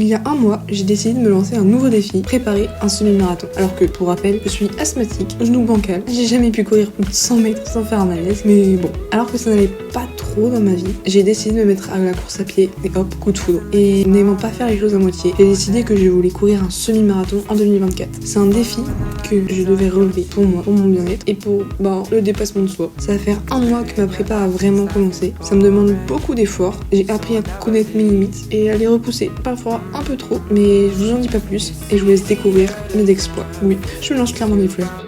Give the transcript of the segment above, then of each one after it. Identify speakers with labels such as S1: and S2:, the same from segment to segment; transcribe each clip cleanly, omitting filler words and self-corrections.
S1: Il y a un mois, j'ai décidé de me lancer un nouveau défi, préparer un semi-marathon. Alors que, pour rappel, je suis asthmatique, genou bancal, j'ai jamais pu courir plus de 100 mètres sans faire un malaise, mais bon. Alors que ça n'allait pas trop dans ma vie, j'ai décidé de me mettre à la course à pied et hop, coup de foudre. Et n'aimant pas faire les choses à moitié, j'ai décidé que je voulais courir un semi-marathon en 2024. C'est un défi que je devais relever pour moi, pour mon bien-être et pour le dépassement de soi. Ça va faire un mois que ma prépa a vraiment commencé. Ça me demande beaucoup d'efforts. J'ai appris à connaître mes limites et à les repousser. Parfois un peu trop, mais je vous en dis pas plus et je vous laisse découvrir mes exploits. Oui, je me lance clairement des fleurs.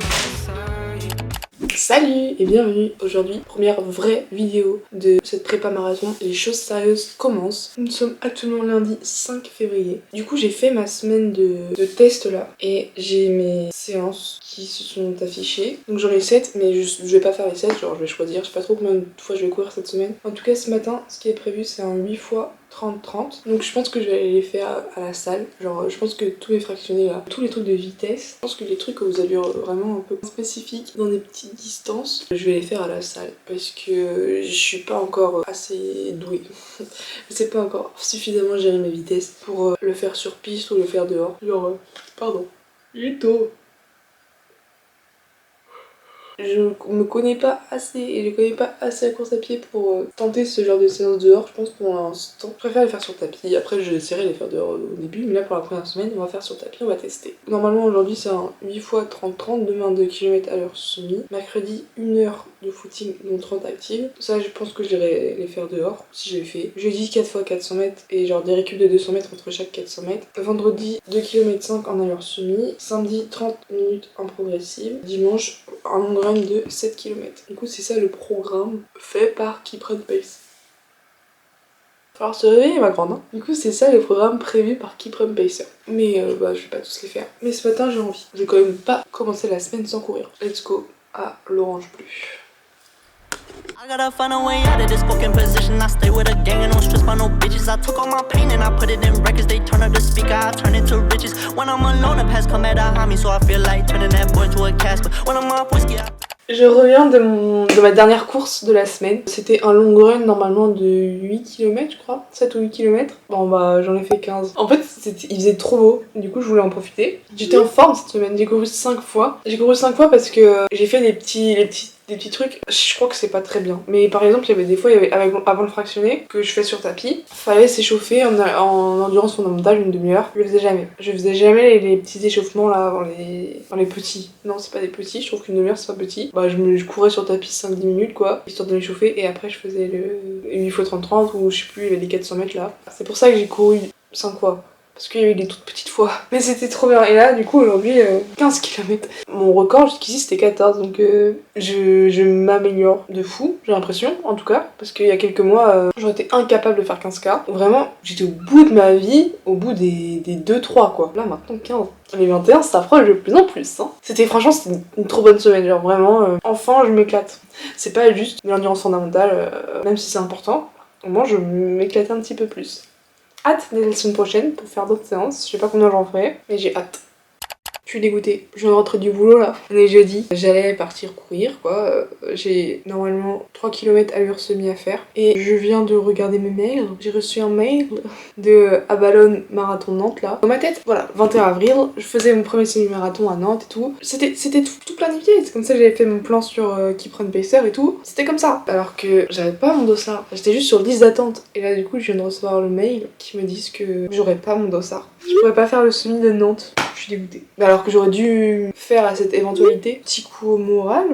S1: Salut et bienvenue. Aujourd'hui, première vraie vidéo de cette prépa marathon. Les choses sérieuses commencent. Nous sommes actuellement lundi 5 février. Du coup, j'ai fait ma semaine de test là et j'ai mes séances qui se sont affichées. Donc j'en ai 7, mais je vais pas faire les 7, genre je vais choisir. Je sais pas trop combien de fois je vais courir cette semaine. En tout cas, ce matin, ce qui est prévu, c'est un 8 fois 30-30. Donc je pense que je vais aller les faire à la salle. Genre je pense que tous les fractionnés là, tous les trucs de vitesse, je pense que les trucs aux allures vraiment un peu spécifiques dans des petites distances, je vais les faire à la salle parce que je suis pas encore assez douée. Je sais pas encore suffisamment gérer mes vitesses pour le faire sur piste ou le faire dehors. Genre, pardon, il est tôt. Je me connais pas assez et je connais pas assez la course à pied pour tenter ce genre de séance dehors, je pense pour l'instant. Je préfère les faire sur tapis, après j'essaierai de les faire dehors au début, mais là pour la première semaine on va faire sur tapis, on va tester. Normalement aujourd'hui c'est un 8 x 30-30, demain 2 km à l'heure semi, mercredi 1 heure de footing dont 30 actives. Ça je pense que j'irai les faire dehors si je les fais. Jeudi 4 x 400 mètres et genre des récup de 200 mètres entre chaque 400 mètres. Vendredi 2 km 5 en allure semi, samedi 30 minutes en progressive, dimanche un long run de 7 km. Du coup c'est ça le programme fait par Keep Run Pace. Falloir se réveiller ma grande hein. Du coup c'est ça le programme prévu par Keep Run Pacer. Mais je vais pas tous les faire. Mais ce matin j'ai envie. Je vais quand même pas commencer la semaine sans courir. Let's go à l'orange bleu.
S2: I gotta find a way out of this fucking position. I stay with a gang and don't stress by no bitches. I took all my pain and I put it in records. They turn up the speaker, I turn it to riches. When I'm alone, the past come at behind me, so I feel like turning that boy into a Casper. When I'm off whiskey,
S1: Je reviens de ma dernière course de la semaine. C'était un long run normalement de 8 km je crois, 7 ou 8 km. Bon j'en ai fait 15. En fait il faisait trop beau, du coup je voulais en profiter. J'étais en forme cette semaine, j'ai couru 5 fois. J'ai couru 5 fois parce que j'ai fait des petits trucs, je crois que c'est pas très bien. Mais par exemple, il y avait des fois, avant le fractionné, que je fais sur tapis, fallait s'échauffer en endurance fondamentale une demi-heure. Je le faisais jamais. Je faisais jamais les petits échauffements là, dans les petits. Non, c'est pas des petits, je trouve qu'une demi-heure c'est pas petit. Je courais sur tapis 5-10 minutes quoi, histoire de m'échauffer, et après je faisais le 8 x 30-30 ou je sais plus, il y avait des 400 mètres là. C'est pour ça que j'ai couru 5 fois. Parce qu'il y a eu des toutes petites fois. Mais c'était trop bien. Et là, du coup, aujourd'hui, 15 km. Mon record jusqu'ici, c'était 14. Donc, je m'améliore de fou, j'ai l'impression, en tout cas. Parce qu'il y a quelques mois, j'aurais été incapable de faire 15K. Vraiment, j'étais au bout de ma vie, au bout des 2-3, quoi. Là, maintenant, 15. Les 21, ça s'approche de plus en plus. Hein. Franchement, c'était une trop bonne semaine. Genre, vraiment, enfin, je m'éclate. C'est pas juste de l'endurance fondamentale, même si c'est important. Au moins, je m'éclatais un petit peu plus. Hâte dès la semaine prochaine pour faire d'autres séances. Je sais pas combien j'en ferai, mais j'ai hâte. Je suis dégoûtée. Je viens de rentrer du boulot là. On est jeudi. J'allais partir courir quoi. J'ai normalement 3 km allure semi à faire. Et je viens de regarder mes mails. J'ai reçu un mail de Abalone Marathon Nantes là. Dans ma tête, voilà, 21 avril, je faisais mon premier semi-marathon à Nantes et tout. C'était tout planifié. C'est comme ça que j'avais fait mon plan sur Keep Run Pacer et tout. C'était comme ça. Alors que j'avais pas mon dossard. J'étais juste sur liste d'attente. Et là du coup, je viens de recevoir le mail qui me disent que j'aurais pas mon dossard. Je pourrais pas faire le semi de Nantes. Je suis dégoûtée. Alors que j'aurais dû faire à cette éventualité. Petit coup au moral.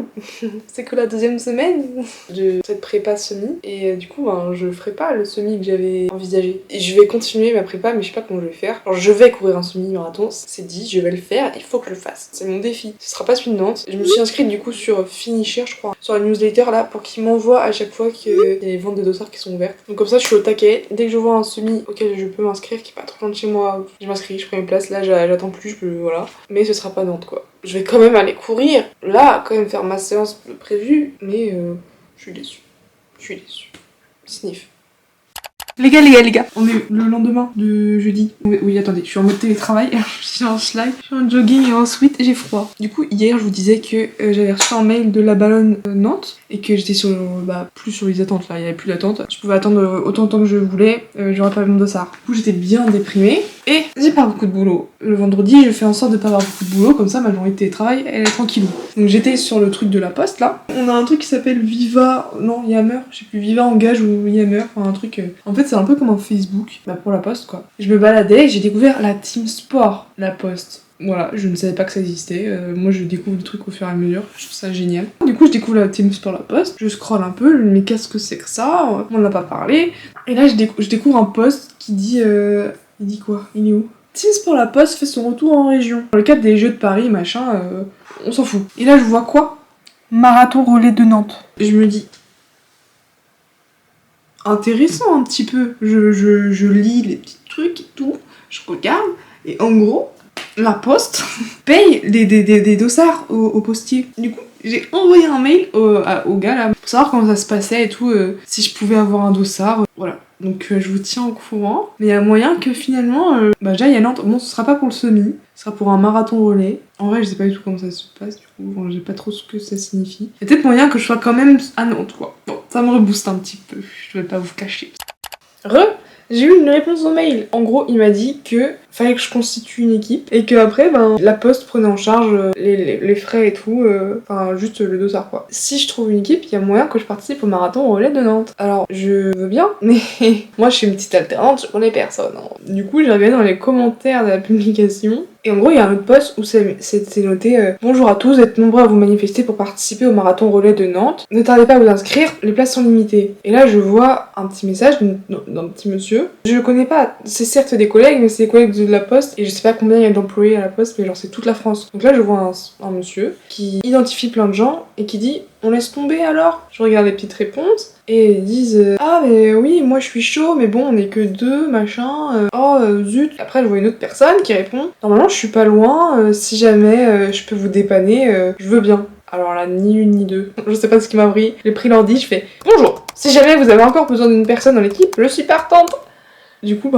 S1: C'est que la deuxième semaine de cette prépa semi. Et du coup, je ferai pas le semi que j'avais envisagé. Et je vais continuer ma prépa, mais je sais pas comment je vais faire. Alors je vais courir un semi-marathon, c'est dit, je vais le faire, il faut que je le fasse. C'est mon défi. Ce sera pas celui de Nantes. Je me suis inscrite du coup sur Finisher, je crois, sur la newsletter là, pour qu'ils m'envoient à chaque fois qu'il y a les ventes de dossards qui sont ouvertes. Donc comme ça, je suis au taquet. Dès que je vois un semi auquel je peux m'inscrire, qui est pas trop loin de chez moi, je m'inscris, je prends une place. Là, j'attends plus, voilà. Mais ce sera pas Nantes quoi. Je vais quand même aller courir, là, quand même faire ma séance prévue, mais je suis déçue. Sniff. Les gars, on est le lendemain de jeudi. Oui, attendez, je suis en mode télétravail, je suis en slide, je suis en jogging et en sweat, j'ai froid. Du coup, hier, je vous disais que j'avais reçu un mail de la Ballonne Nantes et que j'étais sur, plus sur les attentes là, il y avait plus d'attente. Je pouvais attendre autant de temps que je voulais, j'aurais pas mon dossard. Du coup, j'étais bien déprimée Et j'ai pas beaucoup de boulot. Le vendredi, je fais en sorte de pas avoir beaucoup de boulot, comme ça ma journée de télétravail, elle est tranquille. Donc j'étais sur le truc de la poste là. On a un truc qui s'appelle Viva, non Yammer, je sais plus, Viva Engage ou Yammer, enfin un truc. En fait c'est un peu comme un Facebook, bah pour la poste quoi. Je me baladais et j'ai découvert la Team Sport, la poste. Voilà, je ne savais pas que ça existait. Moi, je découvre des trucs au fur et à mesure. Je trouve ça génial. Du coup, je découvre la Team Sport La Poste. Je scrolle un peu. Mais qu'est-ce que c'est que ça? On n'en a pas parlé. Et là, je découvre un post qui dit... Il dit quoi? Il est où? Team Sport La Poste fait son retour en région. Dans le cadre des Jeux de Paris, machin, on s'en fout. Et là, je vois quoi? Marathon relais de Nantes. Et je me dis... Intéressant un petit peu. Je lis les petits trucs et tout. Je regarde. Et en gros... La poste paye des dossards au postier. Du coup, j'ai envoyé un mail au gars là pour savoir comment ça se passait et tout, si je pouvais avoir un dossard. Voilà. Donc je vous tiens au courant. Mais il y a moyen que finalement, j'aille à Nantes. Bon, ce sera pas pour le semi, ce sera pour un marathon relais. En vrai, je sais pas du tout comment ça se passe, du coup, bon, j'ai pas trop ce que ça signifie. Il y a peut-être moyen que je sois quand même à Nantes, quoi. Bon, ça me rebooste un petit peu, je vais pas vous cacher. J'ai eu une réponse au mail. En gros, il m'a dit que fallait que je constitue une équipe et que après, la poste prenait en charge les frais et tout, enfin juste le dossard quoi. Si je trouve une équipe, il y a moyen que je participe au marathon relais de Nantes. Alors, je veux bien, mais moi je suis une petite alternante, je connais personne. Hein. Du coup, j'ai regardé dans les commentaires de la publication. Et en gros, il y a un autre post où c'est noté bonjour à tous, vous êtes nombreux à vous manifester pour participer au marathon relais de Nantes. Ne tardez pas à vous inscrire, les places sont limitées. Et là, je vois un petit message d'un petit monsieur. Je le connais pas, c'est certes des collègues, mais c'est des collègues de la poste. Et je sais pas combien il y a d'employés à la poste, mais genre c'est toute la France. Donc là, je vois un monsieur qui identifie plein de gens et qui dit on laisse tomber alors. Je regarde les petites réponses. Et ils disent ah mais oui moi je suis chaud mais bon on est que deux machin zut. Après je vois une autre personne qui répond normalement je suis pas loin si jamais je peux vous dépanner je veux bien. Alors là ni une ni deux, je sais pas ce qui m'a pris. J'ai pris l'ordi, je fais bonjour, si jamais vous avez encore besoin d'une personne dans l'équipe je suis partante. Du coup,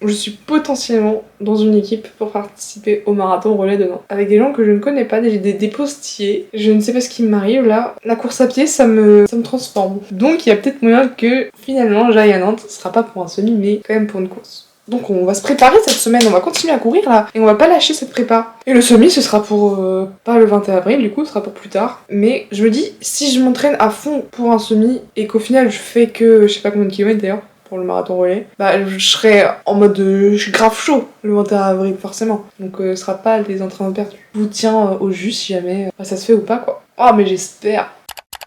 S1: je suis potentiellement dans une équipe pour participer au marathon relais de Nantes. Avec des gens que je ne connais pas, des postiers. Je ne sais pas ce qui m'arrive là. La course à pied, ça me transforme. Donc, il y a peut-être moyen que finalement j'aille à Nantes. Ce sera pas pour un semi, mais quand même pour une course. Donc, on va se préparer cette semaine. On va continuer à courir là. Et on va pas lâcher cette prépa. Et le semi, ce sera pour... pas le 21 avril, du coup, ce sera pour plus tard. Mais je me dis, si je m'entraîne à fond pour un semi et qu'au final, je fais que... Je sais pas combien de kilomètres d'ailleurs. Pour le marathon relais, je serai en mode je suis grave chaud le 21 avril forcément. Donc ce sera pas des entraînements perdus. Je vous tiens au jus si jamais ça se fait ou pas quoi. Oh mais j'espère.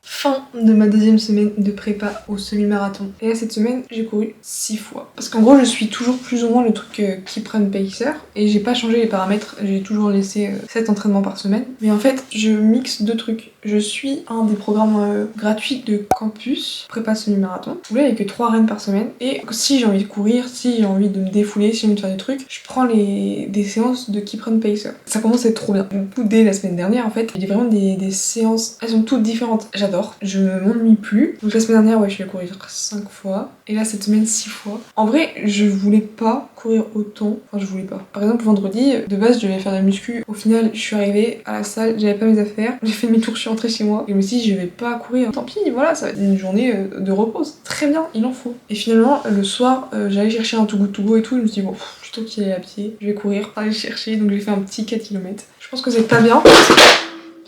S1: Fin de ma deuxième semaine de prépa au semi-marathon. Et là cette semaine j'ai couru 6 fois. Parce qu'en gros je suis toujours plus ou moins le truc Keep Run Pacer et j'ai pas changé les paramètres, j'ai toujours laissé 7 entraînements par semaine. Mais en fait je mixe deux trucs. Je suis un des programmes gratuits de campus prépa semi-marathon. Où là il y a que 3 rennes par semaine. Et si j'ai envie de courir, si j'ai envie de me défouler, si j'ai envie de faire des trucs, je prends des séances de Keep Run Pacer. Ça commence à être trop bien. Du coup dès la semaine dernière en fait, il y a vraiment des séances, elles sont toutes différentes. J'adore. Je m'ennuie plus. Donc la semaine dernière, je suis allée courir 5 fois. Et là, cette semaine, 6 fois. En vrai, je voulais pas courir autant. Enfin, je voulais pas. Par exemple, vendredi, de base, je devais faire de la muscu. Au final, je suis arrivée à la salle, j'avais pas mes affaires. J'ai fait demi-tour, je suis rentrée chez moi. Et je me suis dit, je vais pas courir. Tant pis, voilà, ça va être une journée de repos. Très bien, il en faut. Et finalement, le soir, j'allais chercher un Too Good To Go et tout. Je me suis dit, bon, plutôt qu'il est à pied, je vais courir, aller chercher. Donc j'ai fait un petit 4 km. Je pense que c'est pas bien.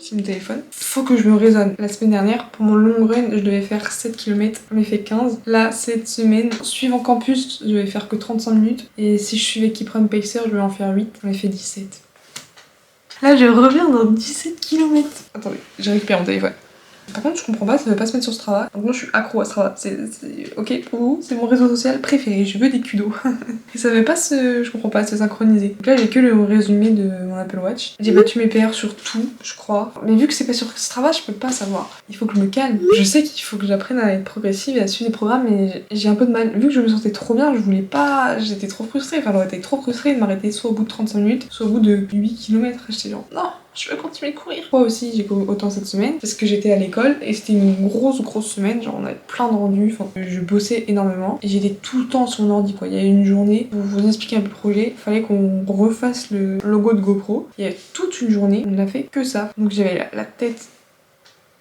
S1: C'est mon téléphone. Faut que je me raisonne. La semaine dernière, pour mon long run, je devais faire 7 km, j'en ai fait 15. Là, cette semaine, suivant campus, je vais faire que 35 minutes. Et si je suivais Keep Run Pacer, je vais en faire 8, j'en ai fait 17. Là, je reviens dans 17 km. Attendez, j'ai récupéré mon téléphone. Par contre, je comprends pas, ça veut pas se mettre sur Strava. Donc moi, je suis accro à Strava. C'est ok pour vous, c'est mon réseau social préféré. Je veux des kudos. Et ça veut pas je comprends pas, se synchroniser. Donc là, j'ai que le résumé de mon Apple Watch. J'ai battu mes PR sur tout, je crois. Mais vu que c'est pas sur Strava, je peux pas savoir. Il faut que je me calme. Je sais qu'il faut que j'apprenne à être progressive et à suivre des programmes, mais j'ai un peu de mal. Vu que je me sentais trop bien, je voulais pas. J'étais trop frustrée. Enfin, j'aurais été trop frustrée de m'arrêter soit au bout de 35 minutes, soit au bout de 8 km. J'étais genre, non, je veux continuer de courir. Moi aussi, j'ai couru autant cette semaine parce que j'étais à l'école et c'était une grosse semaine. Genre, on avait plein de rendus. Enfin, je bossais énormément et j'étais tout le temps sur mon ordi quoi. Il y a une journée, pour vous expliquer un peu le projet, il fallait qu'on refasse le logo de GoPro. Il y avait toute une journée, on n'a fait que ça. Donc j'avais la tête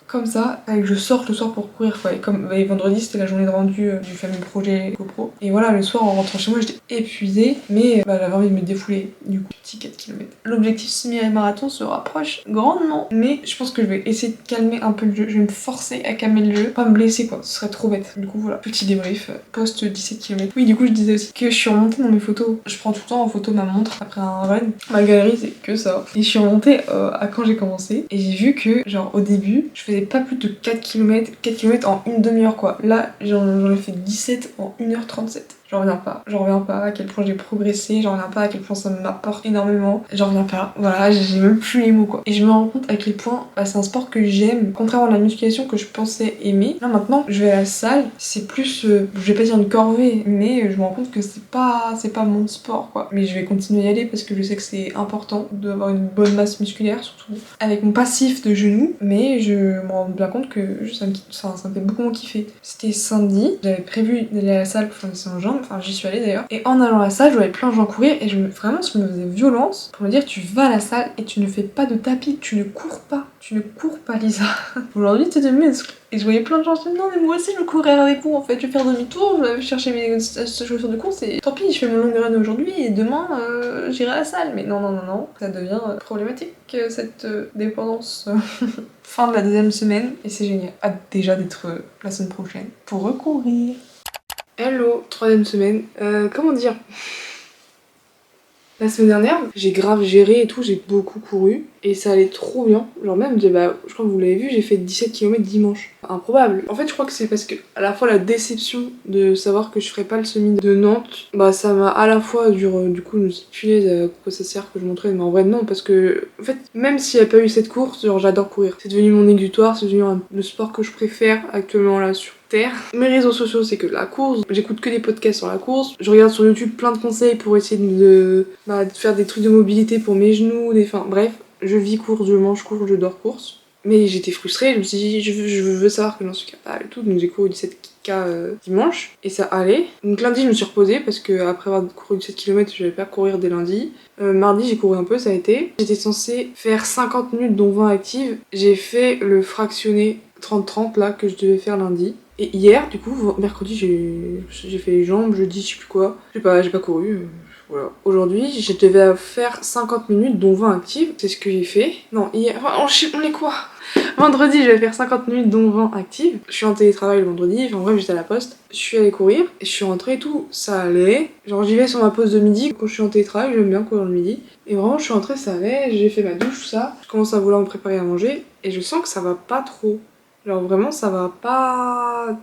S1: comme ça, et que je sorte le soir pour courir quoi. Et vendredi c'était la journée de rendu du fameux projet GoPro. Et voilà, le soir en rentrant chez moi j'étais épuisée, mais j'avais envie de me défouler. Du coup, petit 4 km. L'objectif semi-marathon se rapproche grandement, mais je pense que je vais essayer de calmer un peu le jeu. Je vais me forcer à calmer le jeu, pas me blesser quoi, ce serait trop bête. Du coup voilà, petit débrief post 17 km. Oui, du coup je disais aussi que je suis remontée dans mes photos. Je prends tout le temps en photo ma montre après un run. Ma galerie c'est que ça. Et je suis remontée à quand j'ai commencé et j'ai vu que genre au début je faisais pas plus de 4 km en une demi-heure quoi. Là j'en ai fait 17 en 1h37. J'en reviens pas à quel point j'ai progressé, j'en reviens pas à quel point ça m'apporte énormément, j'en reviens pas, voilà, j'ai même plus les mots quoi. Et je me rends compte à quel point c'est un sport que j'aime, contrairement à la musculation que je pensais aimer. Là maintenant, je vais à la salle, c'est plus, je vais pas dire une corvée, mais je me rends compte que c'est pas mon sport quoi. Mais je vais continuer à y aller parce que je sais que c'est important d'avoir une bonne masse musculaire, surtout avec mon passif de genoux, mais je me rends bien compte que ça me fait beaucoup moins kiffer. C'était samedi, j'avais prévu d'aller à la salle pour faire des séances en jambes. Enfin j'y suis allée d'ailleurs, et en allant à la salle je voyais plein de gens courir et vraiment je me faisais violence pour me dire tu vas à la salle et tu ne fais pas de tapis, tu ne cours pas Lisa. Aujourd'hui tu te muscles. Et je voyais plein de gens, je me disais non mais moi aussi je courais avec vous en fait, je vais faire demi-tour, je vais chercher mes chaussures de course et tant pis je fais mon long run aujourd'hui et demain j'irai à la salle. Mais non, ça devient problématique cette dépendance. Fin de la deuxième semaine et c'est génial. Hâte déjà d'être la semaine prochaine pour recourir. Hello, troisième semaine. Comment dire? La semaine dernière, j'ai grave géré et tout, j'ai beaucoup couru et ça allait trop bien. Genre même, je crois que vous l'avez vu, j'ai fait 17 km dimanche. Improbable. En fait, je crois que c'est parce que à la fois la déception de savoir que je ferais pas le semi de Nantes, ça m'a à la fois du coup je me suis dit punaise à quoi ça sert que je m'entraîne, mais en vrai non, parce que en fait, même s'il n'y a pas eu cette course, genre j'adore courir. C'est devenu mon exutoire, c'est devenu le sport que je préfère actuellement là sur terre. Mes réseaux sociaux c'est que la course, j'écoute que des podcasts sur la course, je regarde sur YouTube plein de conseils pour essayer de faire des trucs de mobilité pour mes genoux, bref, je vis course, je mange course, je dors course. Mais j'étais frustrée, je me suis dit je veux savoir que j'en suis capable et tout, donc j'ai couru 17K dimanche et ça allait. Donc lundi je me suis reposée parce que après avoir couru 17 km je vais pas courir dès lundi. Mardi j'ai couru un peu, ça a été. J'étais censée faire 50 minutes dont 20 actives, j'ai fait le fractionné 30-30 là que je devais faire lundi. Et hier, du coup, mercredi, j'ai fait les jambes, jeudi, je sais plus quoi. J'ai pas couru. Voilà. Aujourd'hui, je devais faire 50 minutes, dont 20 actives. C'est ce que j'ai fait. Non, hier, on est quoi? Vendredi, je vais faire 50 minutes, dont 20 actives. Je suis en télétravail le vendredi, enfin bref, j'étais à la poste. Je suis allée courir, et je suis rentrée et tout, ça allait. Genre, j'y vais sur ma pause de midi. Quand je suis en télétravail, j'aime bien courir le midi. Et vraiment, je suis rentrée, ça allait. J'ai fait ma douche, tout ça. Je commence à vouloir me préparer à manger, et je sens que ça va pas trop. Genre vraiment ça va pas.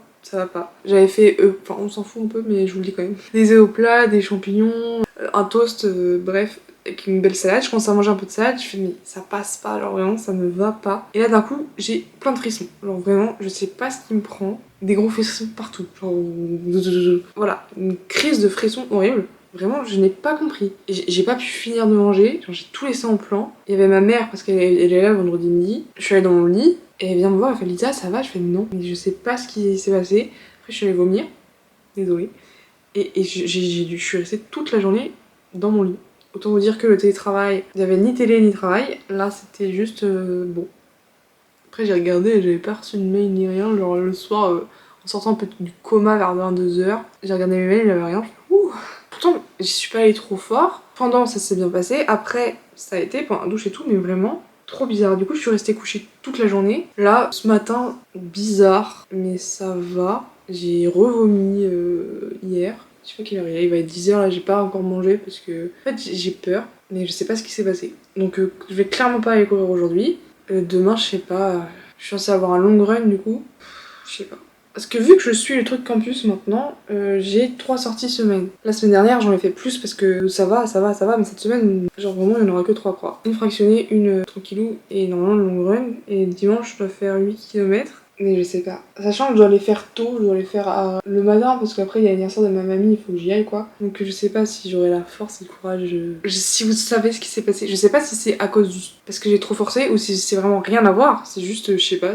S1: J'avais fait on s'en fout un peu mais je vous le dis quand même. Des œufs au plat, des champignons, un toast, bref, avec une belle salade. Je commence à manger un peu de salade, je fais mais ça passe pas, genre vraiment ça ne va pas. Et là d'un coup j'ai plein de frissons. Genre vraiment je sais pas ce qui me prend. Des gros frissons partout. Genre voilà, une crise de frissons horrible. Vraiment, je n'ai pas compris. J'ai pas pu finir de manger, genre j'ai tout laissé en plan. Il y avait ma mère parce qu'elle est là vendredi midi. Je suis allée dans mon lit et elle vient me voir, elle fait Lisa, ça va? Je fais non, mais je sais pas ce qui s'est passé. Après, je suis allée vomir, désolée. Et je suis restée toute la journée dans mon lit. Autant vous dire que le télétravail, il y avait ni télé ni travail. Là, c'était juste bon. Après, j'ai regardé et j'avais pas reçu de mail ni rien. Genre le soir, en sortant un peu du coma vers 22h, j'ai regardé mes mails, il y avait rien. Je fais ouh. Pourtant, j'y suis pas allée trop fort. Pendant, ça s'est bien passé. Après, ça a été pendant la douche et tout, mais vraiment trop bizarre. Du coup, je suis restée couchée toute la journée. Là, ce matin, bizarre, mais ça va. J'ai revomi hier. Je sais pas quelle heure il va être 10h là, j'ai pas encore mangé parce que en fait j'ai peur, mais je sais pas ce qui s'est passé. Donc je vais clairement pas aller courir aujourd'hui. Demain, je sais pas, je suis censée avoir un long run du coup. Je sais pas. Parce que vu que je suis le truc campus maintenant, j'ai 3 sorties semaine. La semaine dernière, j'en ai fait plus parce que ça va, mais cette semaine, genre vraiment, il n'y en aura que 3 quoi. Une fractionnée, une tranquillou et normalement le long run. Et dimanche, je dois faire 8 km. Mais je sais pas. Sachant que je dois les faire tôt, je dois les faire le matin parce qu'après il y a l'anniversaire de ma mamie, il faut que j'y aille quoi. Donc je sais pas si j'aurai la force et le courage. Si vous savez ce qui s'est passé, je sais pas si c'est à cause parce que j'ai trop forcé ou si c'est vraiment rien à voir. C'est juste, je sais pas,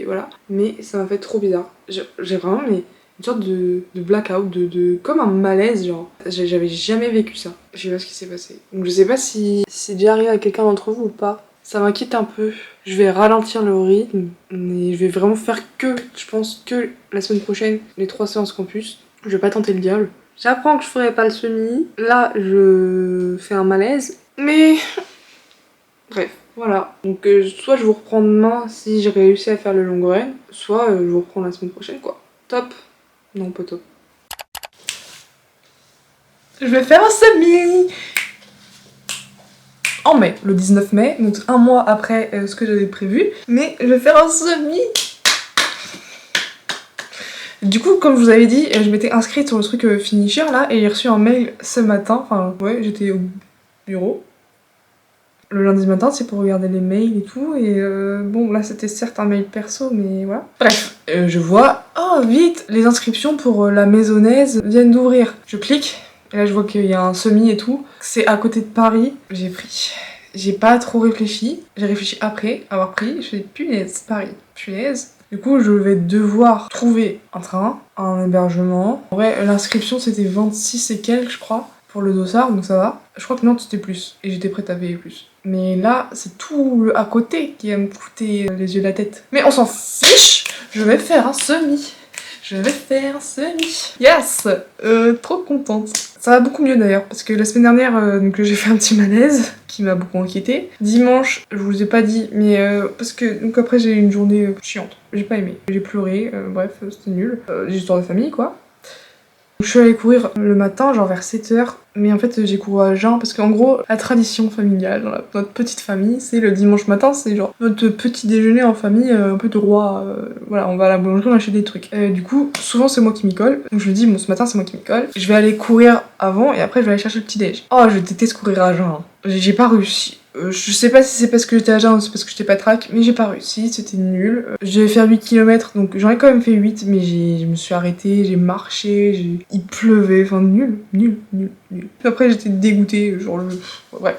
S1: voilà. Mais ça m'a fait trop bizarre. J'ai vraiment une sorte de blackout, comme un malaise genre. J'avais jamais vécu ça. Je sais pas ce qui s'est passé. Donc je sais pas si c'est déjà arrivé à quelqu'un d'entre vous ou pas. Ça m'inquiète un peu. Je vais ralentir le rythme, mais je vais vraiment faire que, je pense, que la semaine prochaine, les 3 séances campus. Je vais pas tenter le diable. J'apprends que je ferai pas le semi. Là, je fais un malaise. Mais bref, voilà. Donc soit je vous reprends demain si j'ai réussi à faire le long run, soit je vous reprends la semaine prochaine, quoi. Top. Non, pas top. Je vais faire un semi en mai, le 19 mai, donc un mois après ce que j'avais prévu. Mais je vais faire un semi. Du coup, comme je vous avais dit, je m'étais inscrite sur le truc Finisher là, et j'ai reçu un mail ce matin. Enfin, ouais, j'étais au bureau. Le lundi matin, c'est pour regarder les mails et tout, et bon, là c'était certes un mail perso, mais voilà. Bref, je vois, oh vite, les inscriptions pour la maisonnaise viennent d'ouvrir. Je clique, et là je vois qu'il y a un semi et tout. C'est à côté de Paris, j'ai pris. J'ai pas trop réfléchi, j'ai réfléchi après avoir pris, je fais punaise, Paris, punaise. Du coup, je vais devoir trouver un train, un hébergement. En vrai, l'inscription c'était 26 et quelques, je crois, pour le dossard, donc ça va. Je crois que Nantes c'était plus, et j'étais prête à payer plus. Mais là, c'est tout le à côté qui va me coûter les yeux de la tête. Mais on s'en fiche, je vais faire un semi. Je vais faire un semi. Yes, trop contente. Ça va beaucoup mieux d'ailleurs, parce que la semaine dernière, donc j'ai fait un petit malaise qui m'a beaucoup inquiété. Dimanche, je vous ai pas dit, mais parce que donc après j'ai eu une journée chiante. J'ai pas aimé, j'ai pleuré, bref, c'était nul. Des histoires de famille quoi. Je suis allée courir le matin, genre vers 7h, mais en fait j'ai couru à jeun parce qu'en gros, la tradition familiale dans notre petite famille, c'est le dimanche matin, c'est genre notre petit déjeuner en famille, un peu de roi, voilà, on va à la boulangerie, on achète des trucs. Du coup, souvent c'est moi qui m'y colle, donc je me dis, bon, ce matin c'est moi qui m'y colle, je vais aller courir avant et après je vais aller chercher le petit déj. Oh, je déteste courir à jeun, hein. J'ai pas réussi. Je sais pas si c'est parce que j'étais à jeun ou c'est parce que j'étais pas track, mais j'ai pas réussi, c'était nul. Je devais faire 8 km, donc j'en ai quand même fait 8, mais je me suis arrêtée, j'ai marché, il pleuvait, enfin nul. Après j'étais dégoûtée, genre bref,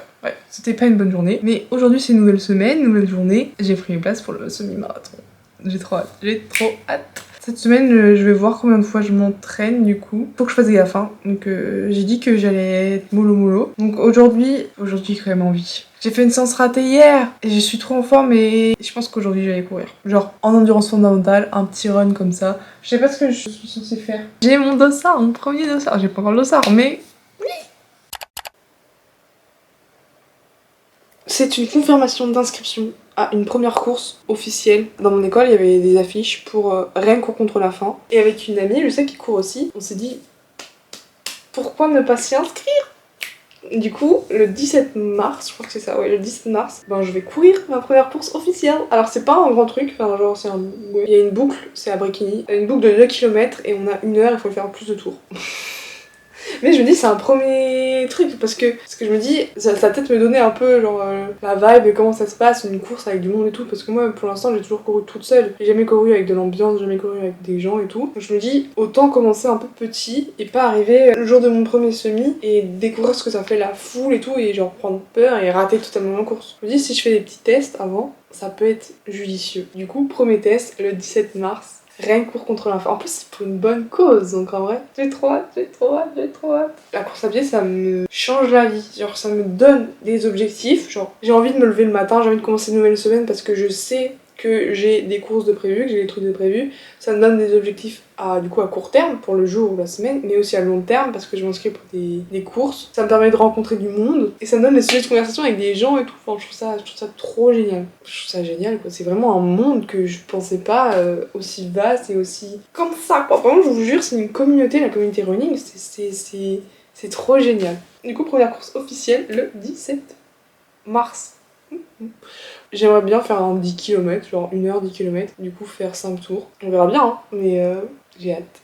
S1: c'était pas une bonne journée. Mais aujourd'hui c'est une nouvelle semaine, nouvelle journée, j'ai pris une place pour le semi-marathon. J'ai trop hâte. Cette semaine, je vais voir combien de fois je m'entraîne du coup. Faut que je fasse gaffe, hein. Donc j'ai dit que j'allais être mollo. Donc aujourd'hui j'ai quand même envie. J'ai fait une séance ratée hier et je suis trop en forme et je pense qu'aujourd'hui j'allais courir. Genre en endurance fondamentale, un petit run comme ça. Je sais pas ce que je suis censée faire. J'ai mon dossard, mon premier dossard. J'ai pas encore le dossard, mais oui. C'est une confirmation d'inscription à une première course officielle. Dans mon école, il y avait des affiches pour Rennes court contre la faim. Et avec une amie, je sais qui court aussi, on s'est dit pourquoi ne pas s'y inscrire? Du coup, le 17 mars, je crois que c'est ça, ouais, le 17 mars, je vais courir ma première course officielle. Alors c'est pas un grand truc, enfin genre c'est il y a une boucle, c'est à Bréquigny, une boucle de 2 km et on a 1 heure, il faut faire plus de tours. Mais je me dis c'est un premier truc parce que je me dis ça va peut-être me donner un peu genre la vibe et comment ça se passe une course avec du monde et tout, parce que moi pour l'instant j'ai toujours couru toute seule, j'ai jamais couru avec de l'ambiance, jamais couru avec des gens et tout. Donc je me dis autant commencer un peu petit et pas arriver le jour de mon premier semi et découvrir ce que ça fait la foule et tout et genre prendre peur et rater totalement ma course. Je me dis si je fais des petits tests avant, ça peut être judicieux. Du coup premier test le 17 mars. Rennes court contre la faim. En plus, c'est pour une bonne cause, donc en vrai, j'ai trop hâte. La course à pied, ça me change la vie. Genre, ça me donne des objectifs. Genre, j'ai envie de me lever le matin, j'ai envie de commencer une nouvelle semaine parce que je sais que j'ai des courses de prévues, que j'ai des trucs de prévus. Ça me donne des objectifs à court terme pour le jour ou la semaine, mais aussi à long terme parce que je m'inscris pour des courses. Ça me permet de rencontrer du monde et ça me donne des sujets de conversation avec des gens et tout. Enfin, je trouve ça trop génial. Je trouve ça génial quoi. C'est vraiment un monde que je pensais pas aussi vaste et aussi comme ça quoi. Vraiment, je vous jure, c'est une communauté, la communauté running, c'est trop génial. Du coup, première course officielle le 17 mars. J'aimerais bien faire un 10 km, genre 1 heure 10 km, du coup faire 5 tours. On verra bien, hein, mais j'ai hâte.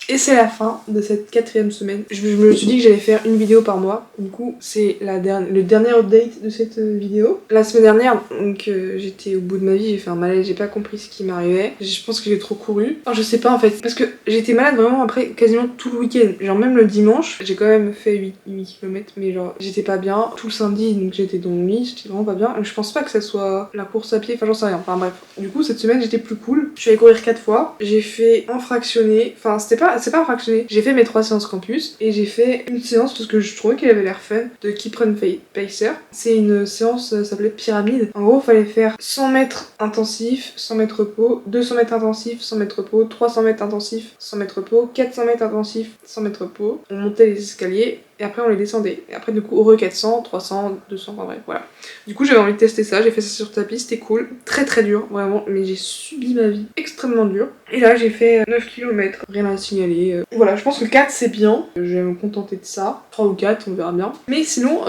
S1: Et c'est la fin de cette 4e semaine. Je me suis dit que j'allais faire une vidéo par mois. Du coup, c'est le dernier update de cette vidéo. La semaine dernière, donc j'étais au bout de ma vie, j'ai fait un malaise, j'ai pas compris ce qui m'arrivait. Je pense que j'ai trop couru. Enfin, je sais pas en fait, parce que j'étais malade vraiment après quasiment tout le week-end. Genre même le dimanche, j'ai quand même fait 8 km, mais genre j'étais pas bien. Tout le samedi, donc j'étais dans mon lit, j'étais vraiment pas bien. Je pense pas que ça soit la course à pied, enfin j'en sais rien. Enfin bref. Du coup, cette semaine, j'étais plus cool. Je suis allée courir 4 fois. J'ai fait un fractionné. Enfin, c'était pas c'est pas fractionné. J'ai fait mes 3 séances campus et j'ai fait une séance parce que je trouvais qu'elle avait l'air fun de Keep Run Pacer. C'est une séance, ça s'appelait pyramide. En gros, fallait faire 100 mètres intensifs, 100 mètres repos, 200 mètres intensifs, 100 mètres repos, 300 mètres intensifs, 100 mètres repos, 400 mètres intensifs, 100 mètres repos. On montait les escaliers et après on les descendait. Et après du coup, heureux 400, 300, 200, enfin bref, voilà. Du coup, j'avais envie de tester ça, j'ai fait ça sur tapis, c'était cool. Très très dur, vraiment, mais j'ai subi ma vie extrêmement dure. Et là, j'ai fait 9 km, rien à signaler. Voilà, je pense que 4 c'est bien, je vais me contenter de ça. 3 ou 4, on verra bien. Mais sinon,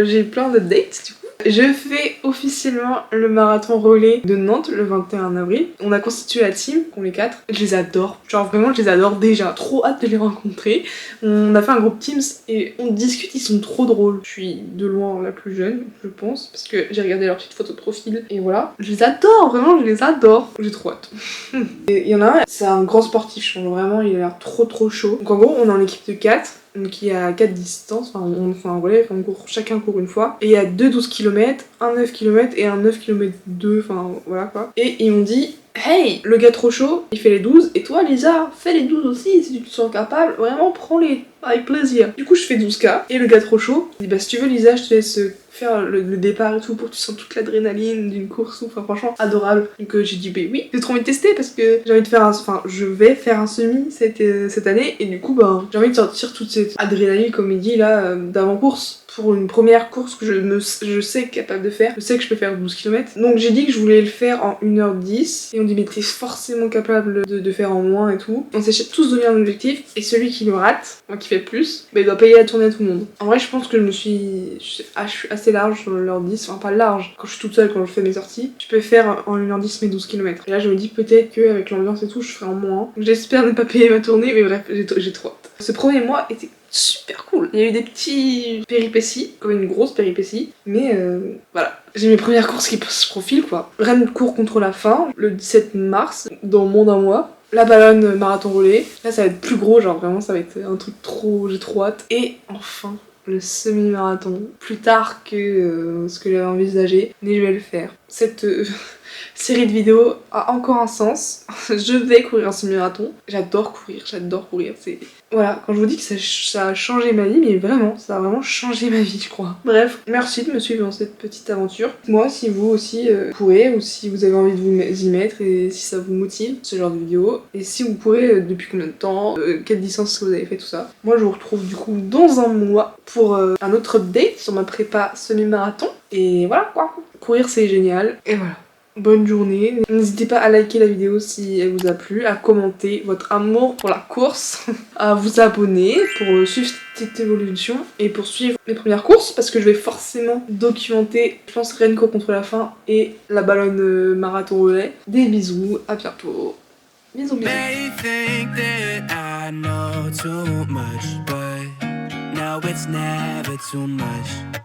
S1: j'ai plein de dates du coup. Je fais officiellement le marathon relais de Nantes le 21 avril. On a constitué la team, on est 4. Je les adore, genre vraiment je les adore déjà. Trop hâte de les rencontrer. On a fait un groupe Teams et on discute, ils sont trop drôles. Je suis de loin la plus jeune, je pense, parce que j'ai regardé leurs petites photos de profil et voilà. Je les adore, vraiment je les adore. J'ai trop hâte. Et il y en a un, c'est un grand sportif, je pense vraiment, il a l'air trop chaud. Donc en gros, on est en équipe de 4. Donc il y a 4 distances, enfin on fait un relais, on court, chacun court une fois. Et il y a 2 12 km, un 9 km et un 9 km 2, enfin voilà quoi. Et ils m'ont dit, hey, le gars trop chaud, il fait les 12, et toi Lisa, fais les 12 aussi, si tu te sens capable, vraiment prends-les, avec plaisir. Du coup je fais 12K, et le gars trop chaud, il dit bah si tu veux Lisa, je te laisse faire le départ et tout pour que tu sens toute l'adrénaline d'une course, enfin franchement adorable. Donc j'ai dit bah oui, j'ai trop envie de tester parce que j'ai envie de faire enfin je vais faire un semi cette année, et du coup bah j'ai envie de sortir toute cette adrénaline comme il dit là d'avant-course. Pour une première course que je sais capable de faire, je sais que je peux faire 12 km. Donc j'ai dit que je voulais le faire en 1h10 et on dit mais t'es forcément capable de faire en moins et tout. On s'est tous donné un objectif et celui qui le rate, moi qui fait plus, bah, il doit payer la tournée à tout le monde. En vrai je pense que je suis assez large sur l'heure 10, enfin pas large, quand je suis toute seule, quand je fais mes sorties, je peux faire en 1h10 mes 12 km. Et là je me dis peut-être qu'avec l'ambiance et tout je ferai en moins. Donc j'espère ne pas payer ma tournée, mais bref j'ai trop hâte. Ce premier mois était super cool. Il y a eu des petits péripéties, comme une grosse péripétie, mais voilà. J'ai mes premières courses qui se profilent quoi. Rennes court contre la fin, le 17 mars, dans moins d'un mois. La ballonne marathon relais. Là ça va être plus gros, genre vraiment ça va être un truc j'ai trop hâte. Et enfin, le semi-marathon. Plus tard que ce que j'avais envisagé, mais je vais le faire. Cette série de vidéos a encore un sens. Je vais courir un semi-marathon. J'adore courir. C'est... Voilà, quand je vous dis que ça a changé ma vie, mais vraiment, ça a vraiment changé ma vie, je crois. Bref, merci de me suivre dans cette petite aventure. Moi, si vous aussi pourrez, ou si vous avez envie de vous y mettre, et si ça vous motive, ce genre de vidéo, et si vous pourrez, depuis combien de temps, quelle distance que vous avez fait, tout ça. Moi, je vous retrouve du coup dans un mois pour un autre update sur ma prépa semi-marathon. Et voilà quoi, courir c'est génial, et voilà. Bonne journée. N'hésitez pas à liker la vidéo si elle vous a plu, à commenter votre amour pour la course, à vous abonner pour suivre cette évolution et pour suivre mes premières courses parce que je vais forcément documenter, je pense, Rennes court contre la fin et la ballonne marathon relais. Des bisous, à bientôt. Bisous, bisous. They think that I know too much, but now it's never too much.